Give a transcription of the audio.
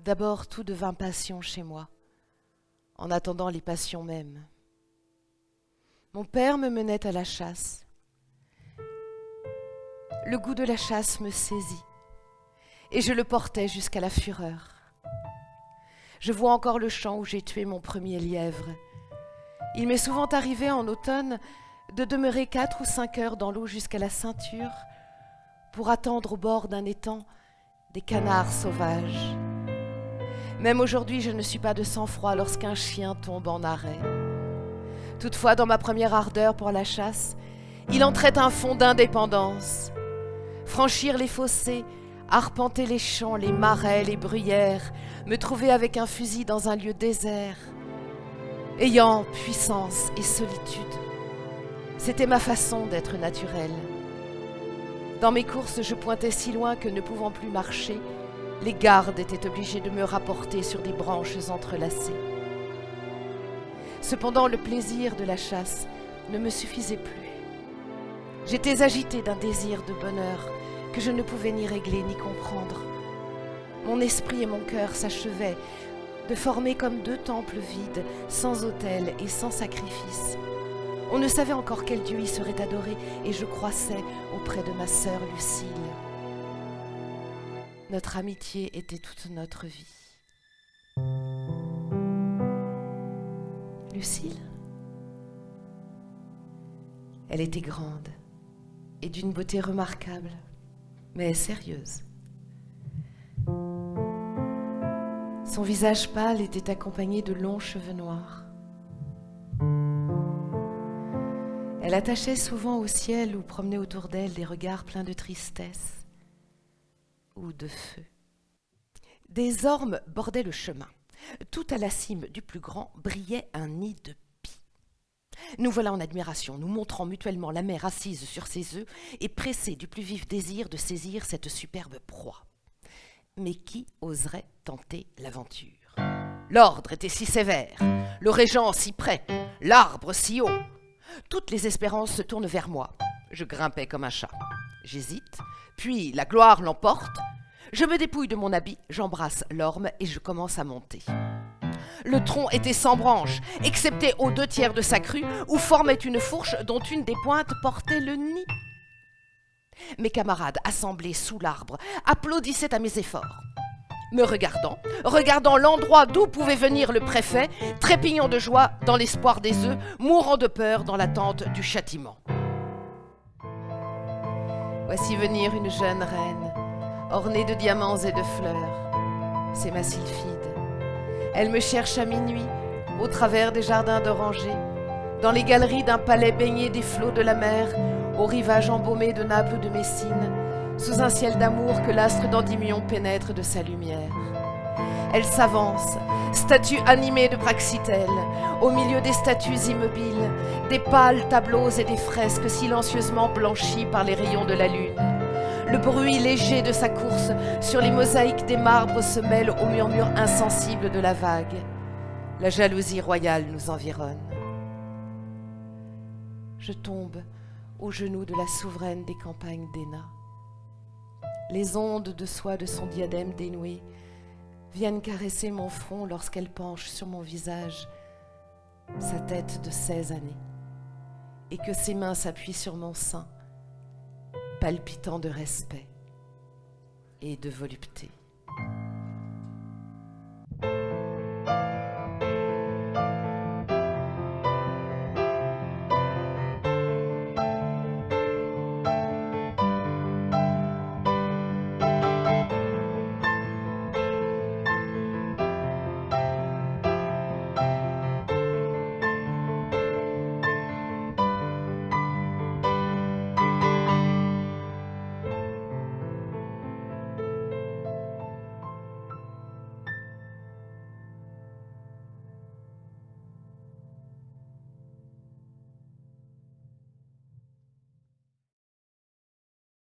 D'abord, tout devint passion chez moi, en attendant les passions mêmes. Mon père me menait à la chasse. Le goût de la chasse me saisit, et je le portais jusqu'à la fureur. Je vois encore le champ où j'ai tué mon premier lièvre. Il m'est souvent arrivé en automne de demeurer 4 ou 5 heures dans l'eau jusqu'à la ceinture pour attendre au bord d'un étang des canards sauvages. Même aujourd'hui, je ne suis pas de sang-froid lorsqu'un chien tombe en arrêt. Toutefois, dans ma première ardeur pour la chasse, il entrait un fond d'indépendance. Franchir les fossés, arpenter les champs, les marais, les bruyères, me trouver avec un fusil dans un lieu désert, ayant puissance et solitude. C'était ma façon d'être naturelle. Dans mes courses, je pointais si loin que, ne pouvant plus marcher, les gardes étaient obligés de me rapporter sur des branches entrelacées. Cependant, le plaisir de la chasse ne me suffisait plus. J'étais agitée d'un désir de bonheur que je ne pouvais ni régler ni comprendre. Mon esprit et mon cœur s'achevaient de former comme 2 temples vides, sans autel et sans sacrifice. On ne savait encore quel Dieu y serait adoré, et je croissais auprès de ma sœur Lucille. Notre amitié était toute notre vie. Lucille? Elle était grande et d'une beauté remarquable, mais sérieuse. Son visage pâle était accompagné de longs cheveux noirs. Elle attachait souvent au ciel ou promenait autour d'elle des regards pleins de tristesse ou de feu. Des ormes bordaient le chemin. Tout à la cime du plus grand brillait un nid de pie. Nous voilà en admiration, nous montrant mutuellement la mère assise sur ses œufs et pressée du plus vif désir de saisir cette superbe proie. Mais qui oserait tenter l'aventure? L'ordre était si sévère, le régent si près, l'arbre si haut. Toutes les espérances se tournent vers moi. Je grimpais comme un chat. J'hésite, puis la gloire l'emporte. Je me dépouille de mon habit, j'embrasse l'orme et je commence à monter. Le tronc était sans branches, excepté aux 2/3 de sa crue, où formait une fourche dont une des pointes portait le nid. Mes camarades, assemblés sous l'arbre, applaudissaient à mes efforts. Me regardant l'endroit d'où pouvait venir le préfet, trépignant de joie dans l'espoir des œufs, mourant de peur dans l'attente du châtiment. Voici venir une jeune reine, ornée de diamants et de fleurs. C'est ma sylphide. Elle me cherche à minuit, au travers des jardins d'orangers, dans les galeries d'un palais baigné des flots de la mer, au rivage embaumé de Naples ou de Messine, sous un ciel d'amour que l'astre d'Endymion pénètre de sa lumière. Elle s'avance, statue animée de Praxitèle, au milieu des statues immobiles, des pâles tableaux et des fresques silencieusement blanchis par les rayons de la lune. Le bruit léger de sa course sur les mosaïques des marbres se mêle au murmure insensible de la vague. La jalousie royale nous environne. Je tombe aux genoux de la souveraine des campagnes d'Héna. Les ondes de soie de son diadème dénoué viennent caresser mon front lorsqu'elle penche sur mon visage sa tête de 16 années et que ses mains s'appuient sur mon sein, palpitant de respect et de volupté.